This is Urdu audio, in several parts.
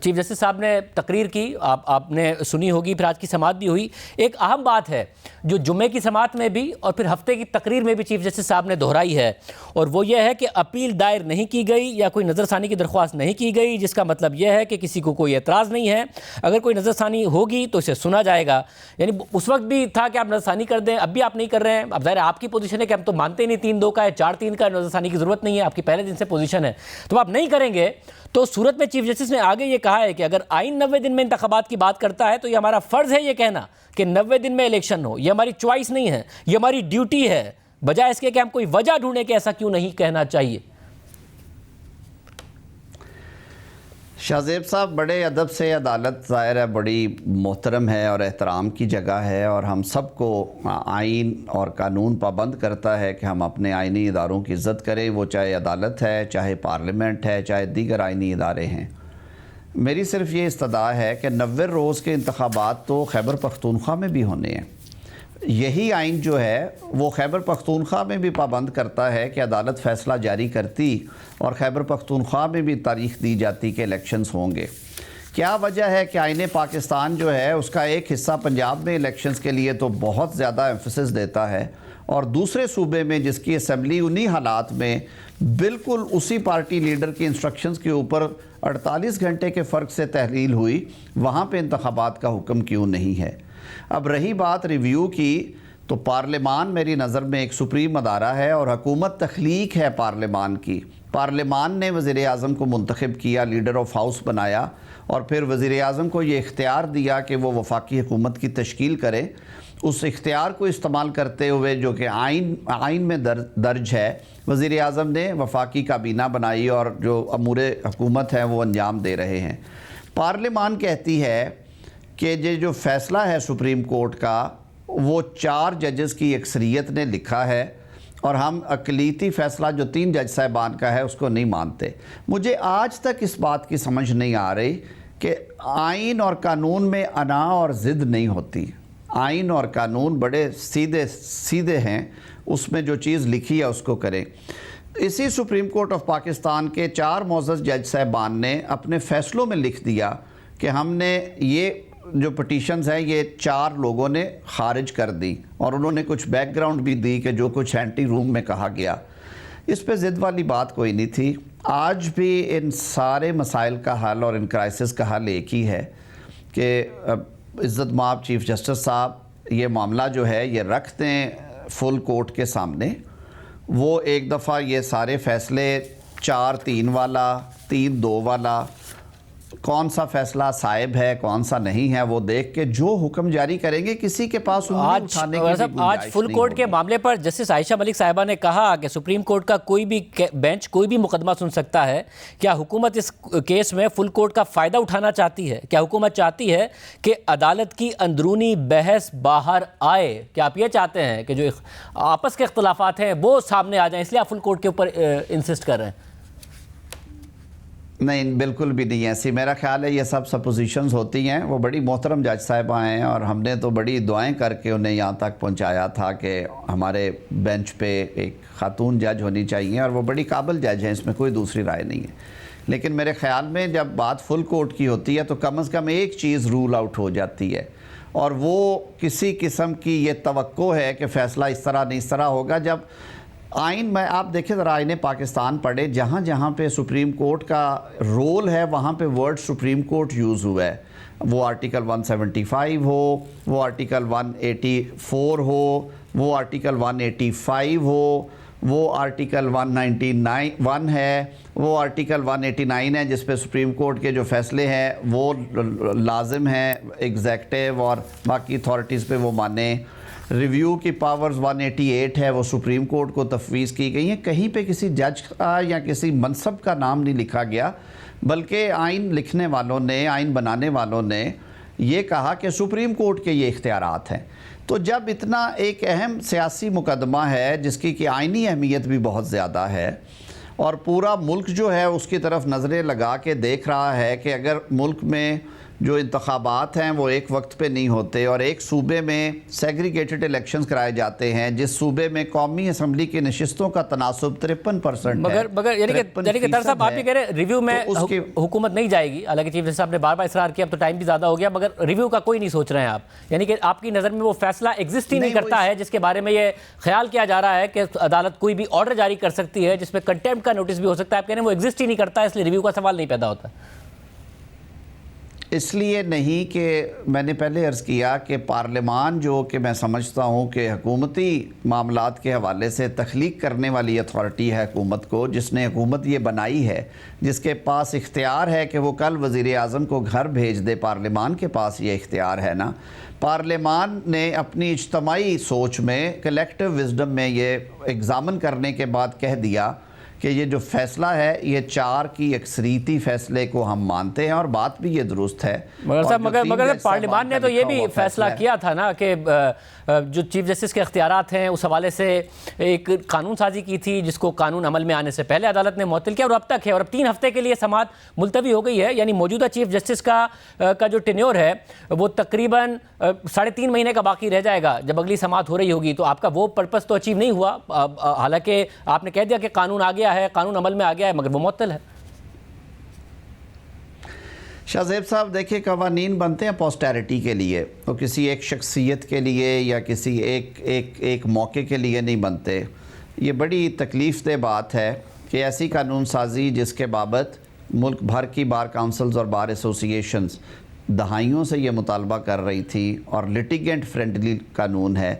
چیف جسٹس صاحب نے تقریر کی، آپ نے سنی ہوگی، پھر آج کی سماعت بھی ہوئی. ایک اہم بات ہے جو جمعے کی سماعت میں بھی اور پھر ہفتے کی تقریر میں بھی چیف جسٹس صاحب نے دہرائی ہے، اور وہ یہ ہے کہ اپیل دائر نہیں کی گئی یا کوئی نظر ثانی کی درخواست نہیں کی گئی، جس کا مطلب یہ ہے کہ کسی کو کوئی اعتراض نہیں ہے. اگر کوئی نظر ثانی ہوگی تو اسے سنا جائے گا. یعنی اس وقت بھی تھا کہ آپ نظر ثانی کر دیں، اب بھی آپ نہیں کر رہے ہیں. اب ظاہر آپ کی پوزیشن ہے کہ ہم تو مانتے ہی نہیں 3-2 کا ہے، 4-3 کا نظر ثانی کی ضرورت نہیں ہے، آپ کی پہلے دن سے پوزیشن ہے، تو آپ نہیں کریں گے. تو صورت میں چیف جسٹس نے آگے یہ کہا ہے کہ اگر آئین 90 دن میں انتخابات کی بات کرتا ہے تو یہ ہمارا فرض ہے یہ کہنا کہ 90 دن میں الیکشن ہو. یہ ہماری چوائس نہیں ہے، یہ ہماری ڈیوٹی ہے، بجائے اس کے کہ ہم کوئی وجہ ڈھونڈیں کہ ایسا کیوں نہیں کہنا چاہیے. شاہ زیب صاحب، بڑے ادب سے عدالت ظاہر ہے بڑی محترم ہے اور احترام کی جگہ ہے، اور ہم سب کو آئین اور قانون پابند کرتا ہے کہ ہم اپنے آئینی اداروں کی عزت کریں، وہ چاہے عدالت ہے، چاہے پارلیمنٹ ہے، چاہے دیگر آئینی ادارے ہیں. میری صرف یہ استدعا ہے کہ 90 روز کے انتخابات تو خیبر پختونخوا میں بھی ہونے ہیں. یہی آئین جو ہے وہ خیبر پختونخوا میں بھی پابند کرتا ہے کہ عدالت فیصلہ جاری کرتی اور خیبر پختونخوا میں بھی تاریخ دی جاتی کہ الیکشنز ہوں گے. کیا وجہ ہے کہ آئین پاکستان جو ہے اس کا ایک حصہ پنجاب میں الیکشنز کے لیے تو بہت زیادہ ایمفیسس دیتا ہے، اور دوسرے صوبے میں جس کی اسمبلی انہی حالات میں بالکل اسی پارٹی لیڈر کی انسٹرکشنز کے اوپر 48 گھنٹے کے فرق سے تحلیل ہوئی، وہاں پہ انتخابات کا حکم کیوں نہیں ہے؟ اب رہی بات ریویو کی، تو پارلیمان میری نظر میں ایک سپریم ادارہ ہے اور حکومت تخلیق ہے پارلیمان کی. پارلیمان نے وزیر اعظم کو منتخب کیا، لیڈر آف ہاؤس بنایا، اور پھر وزیر اعظم کو یہ اختیار دیا کہ وہ وفاقی حکومت کی تشکیل کرے. اس اختیار کو استعمال کرتے ہوئے جو کہ آئین میں درج ہے، وزیر اعظم نے وفاقی کابینہ بنائی اور جو امور حکومت ہیں وہ انجام دے رہے ہیں. پارلیمان کہتی ہے کہ یہ جو فیصلہ ہے سپریم کورٹ کا وہ 4 ججز کی اکثریت نے لکھا ہے، اور ہم اقلیتی فیصلہ جو 3 جج صاحبان کا ہے اس کو نہیں مانتے. مجھے آج تک اس بات کی سمجھ نہیں آ رہی کہ آئین اور قانون میں انا اور ضد نہیں ہوتی. آئین اور قانون بڑے سیدھے ہیں، اس میں جو چیز لکھی ہے اس کو کریں. اسی سپریم کورٹ آف پاکستان کے 4 معزز جج صاحبان نے اپنے فیصلوں میں لکھ دیا کہ ہم نے یہ جو پٹیشنز ہیں یہ 4 لوگوں نے خارج کر دی، اور انہوں نے کچھ بیک گراؤنڈ بھی دی کہ جو کچھ اینٹی روم میں کہا گیا. اس پہ ضد والی بات کوئی نہیں تھی. آج بھی ان سارے مسائل کا حل اور ان کرائسس کا حل ایک ہی ہے کہ عزت مآب چیف جسٹس صاحب یہ معاملہ جو ہے یہ رکھ دیں فل کورٹ کے سامنے. وہ ایک دفعہ یہ سارے فیصلے 4-3 والا، 3-2 والا، کون سا فیصلہ صائب ہے کون سا نہیں ہے وہ دیکھ کے جو حکم جاری کریں گے، کسی کے پاس انگلی اٹھانے کی بھی آج فل کورٹ کے معاملے پر جسٹس عائشہ ملک صاحبہ نے کہا کہ سپریم کورٹ کا کوئی بھی بینچ کوئی بھی مقدمہ سن سکتا ہے. کیا حکومت اس کیس میں فل کورٹ کا فائدہ اٹھانا چاہتی ہے؟ کیا حکومت چاہتی ہے کہ عدالت کی اندرونی بحث باہر آئے؟ کیا آپ یہ چاہتے ہیں کہ جو آپس کے اختلافات ہیں وہ سامنے آ جائیں، اس لیے آپ فل کورٹ کے اوپر انسسٹ کر رہے ہیں؟ نہیں، بالکل بھی نہیں ایسی. میرا خیال ہے یہ سب سپوزیشنز ہوتی ہیں. وہ بڑی محترم جج صاحبہ ہیں اور ہم نے تو بڑی دعائیں کر کے انہیں یہاں تک پہنچایا تھا کہ ہمارے بینچ پہ ایک خاتون جج ہونی چاہیے، اور وہ بڑی قابل جج ہیں، اس میں کوئی دوسری رائے نہیں ہے. لیکن میرے خیال میں جب بات فل کورٹ کی ہوتی ہے تو کم از کم ایک چیز رول آؤٹ ہو جاتی ہے، اور وہ کسی قسم کی یہ توقع ہے کہ فیصلہ اس طرح نہیں اس طرح ہوگا. جب آئین میں آپ دیکھیں ذرا آئین پاکستان پڑھے، جہاں جہاں پہ سپریم کورٹ کا رول ہے وہاں پہ ورڈ سپریم کورٹ یوز ہوا ہے. وہ آرٹیکل 175 ہو، وہ آرٹیکل 184 ہو، وہ آرٹیکل 185 ہو، وہ آرٹیکل 199 ہے، وہ آرٹیکل 189 ہے جس پہ سپریم کورٹ کے جو فیصلے ہیں وہ لازم ہیں ایگزیکٹو اور باقی اتھارٹیز پہ وہ مانیں. ریویو کی پاورز 188 ہے، وہ سپریم کورٹ کو تفویض کی گئی ہیں. کہیں پہ کسی جج کا یا کسی منصب کا نام نہیں لکھا گیا، بلکہ آئین لکھنے والوں نے، آئین بنانے والوں نے یہ کہا کہ سپریم کورٹ کے یہ اختیارات ہیں. تو جب اتنا ایک اہم سیاسی مقدمہ ہے جس کی کہ آئینی اہمیت بھی بہت زیادہ ہے، اور پورا ملک جو ہے اس کی طرف نظریں لگا کے دیکھ رہا ہے کہ اگر ملک میں جو انتخابات ہیں وہ ایک وقت پہ نہیں ہوتے، اور ایک صوبے میں سیگریگیٹڈ الیکشنز کرائے جاتے ہیں جس صوبے میں قومی اسمبلی کی نشستوں کا تناسب 53% ہے۔ مگر یعنی کہ طرز صاحب آپ یہ کہہ رہے ہیں ریویو میں حکومت نہیں جائے گی، حالانکہ چیف جسٹس صاحب نے بار بار اصرار کیا، اب تو ٹائم بھی زیادہ ہو گیا، مگر ریویو کا کوئی نہیں سوچ رہے ہیں آپ، یعنی کہ آپ کی نظر میں وہ فیصلہ ایگزسٹ ہی نہیں کرتا ہے جس کے بارے میں یہ خیال کیا جا رہا ہے کہ عدالت کوئی بھی آرڈر جاری کر سکتی ہے جس میں کنٹیمپٹ کا نوٹس بھی ہو سکتا ہے، آپ کہہ رہے ہیں وہ ایگزسٹ ہی نہیں کرتا ہے، اس لیے ریویو کا سوال نہیں پیدا ہوتا۔ اس لیے نہیں کہ میں نے پہلے عرض کیا کہ پارلیمان جو کہ میں سمجھتا ہوں کہ حکومتی معاملات کے حوالے سے تخلیق کرنے والی اتھارٹی ہے حکومت کو، جس نے حکومت یہ بنائی ہے، جس کے پاس اختیار ہے کہ وہ کل وزیر اعظم کو گھر بھیج دے، پارلیمان کے پاس یہ اختیار ہے نا۔ پارلیمان نے اپنی اجتماعی سوچ میں، کلیکٹیو وزڈم میں یہ ایگزامن کرنے کے بعد کہہ دیا کہ یہ جو فیصلہ ہے یہ 4 کی اکثریتی فیصلے کو ہم مانتے ہیں، اور بات بھی یہ درست ہے۔ مگر پارلیمان نے تو یہ بھی فیصلہ کیا تھا نا کہ جو چیف جسٹس کے اختیارات ہیں اس حوالے سے ایک قانون سازی کی تھی جس کو قانون عمل میں آنے سے پہلے عدالت نے معطل کیا، اور اب تک ہے، اور اب 3 ہفتے کے لیے سماعت ملتوی ہو گئی ہے، یعنی موجودہ چیف جسٹس کا جو ٹینیور ہے وہ تقریباً 3.5 مہینے کا باقی رہ جائے گا جب اگلی سماعت ہو رہی ہوگی، تو آپ کا وہ پرپس تو اچیو نہیں ہوا، حالانکہ آپ نے کہہ دیا کہ قانون آ گیا ہے، قانون عمل میں آ گیا ہے، مگر وہ معطل ہے۔ شاہ زیب صاحب دیکھیں، قوانین بنتے ہیں پوسٹیریٹی کے لیے، تو کسی ایک شخصیت کے لیے یا کسی ایک موقع کے لیے نہیں بنتے۔ یہ بڑی تکلیف دہ بات ہے کہ ایسی قانون سازی جس کے بابت ملک بھر کی بار کاؤنسلز اور بار ایسوسییشنز دہائیوں سے یہ مطالبہ کر رہی تھی، اور لٹیگنٹ فرینڈلی قانون ہے،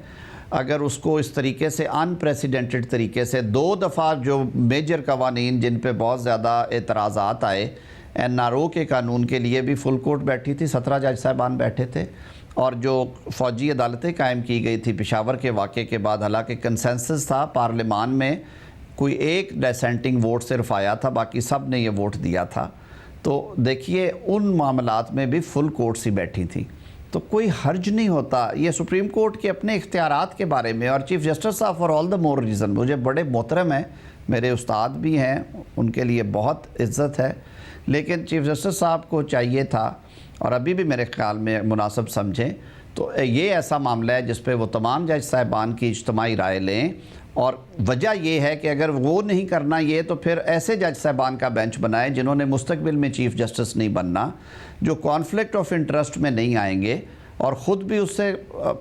اگر اس کو اس طریقے سے ان پریسیڈنٹڈ طریقے سے 2 دفعہ جو میجر قوانین جن پہ بہت زیادہ اعتراضات آئے، این آر او کے قانون کے لیے بھی فل کورٹ بیٹھی تھی، 17 جج صاحبان بیٹھے تھے، اور جو فوجی عدالتیں قائم کی گئی تھی پشاور کے واقعے کے بعد، حالانکہ کنسنسس تھا پارلیمان میں، کوئی ایک ڈیسینٹنگ ووٹ صرف آیا تھا، باقی سب نے یہ ووٹ دیا تھا، تو دیکھیے ان معاملات میں بھی فل کورٹس ہی بیٹھی تھی، تو کوئی حرج نہیں ہوتا۔ یہ سپریم کورٹ کے اپنے اختیارات کے بارے میں، اور چیف جسٹس صاحب for all the more reason مجھے بڑے محترم ہیں، میرے استاد بھی ہیں، ان کے لیے بہت عزت ہے، لیکن چیف جسٹس صاحب کو چاہیے تھا، اور ابھی بھی میرے خیال میں مناسب سمجھیں، تو یہ ایسا معاملہ ہے جس پہ وہ تمام جج صاحبان کی اجتماعی رائے لیں، اور وجہ یہ ہے کہ اگر وہ نہیں کرنا یہ، تو پھر ایسے جج صاحبان کا بینچ بنائے جنہوں نے مستقبل میں چیف جسٹس نہیں بننا، جو کانفلکٹ آف انٹرسٹ میں نہیں آئیں گے اور خود بھی اس سے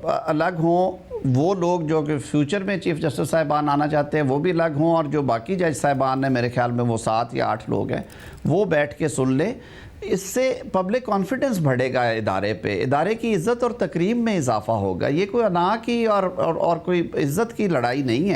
الگ ہوں، وہ لوگ جو کہ فیوچر میں چیف جسٹس صاحبان آنا چاہتے ہیں وہ بھی الگ ہوں، اور جو باقی جج صاحبان ہیں میرے خیال میں وہ 7 یا 8 لوگ ہیں، وہ بیٹھ کے سن لیں۔ اس سے پبلک کانفیڈنس بڑھے گا ادارے پہ، ادارے کی عزت اور تکریم میں اضافہ ہوگا۔ یہ کوئی انا کی اور کوئی عزت کی لڑائی نہیں ہے۔